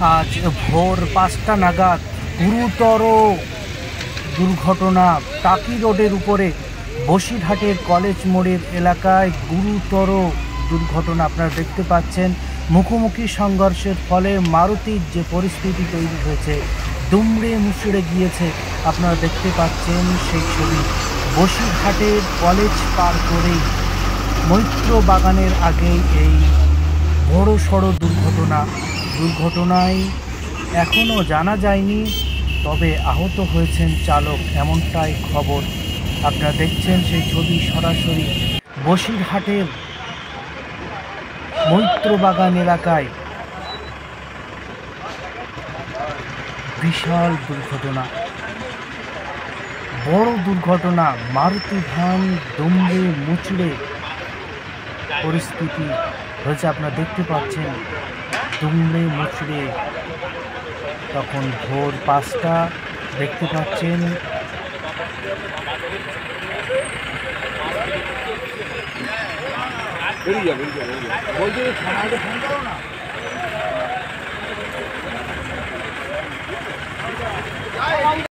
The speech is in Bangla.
আজ ভোর ৫টা নাগাদ গুরুতর দুর্ঘটনা টাকি রোডের উপরে বসিরহাটের কলেজ মোড়ের এলাকায় গুরুতর দুর্ঘটনা আপনারা দেখতে পাচ্ছেন। মুখোমুখি সংঘর্ষের ফলে মারুতির যে পরিস্থিতি তৈরি হয়েছে, দুমড়ে মুচড়ে গিয়েছে। আপনারা দেখতে পাচ্ছেন সেই ছবি। বসিরহাটের কলেজ পার করেই মৈত্র বাগানের আগেই এই বড় সড়ো দুর্ঘটনায় এখনও জানা যায়নি, তবে আহত হয়েছেন চালক, এমনটাই খবর। আপনারা দেখছেন সেই ছবি সরাসরি বসিরহাটের মৈত্র বাগান এলাকায়। বিশাল দুর্ঘটনা, বড় দুর্ঘটনা। মারুতি ভ্যান দুমড়ে মুচড়ে পরিস্থিতি হয়েছে। আপনারা দেখতে পাচ্ছেন দুমড়ে মুচড়ে। তখন ভোর ৫টা দেখতে পাচ্ছেন। বেরিয়ে যাবে বলছে থানায় ফোন করো না।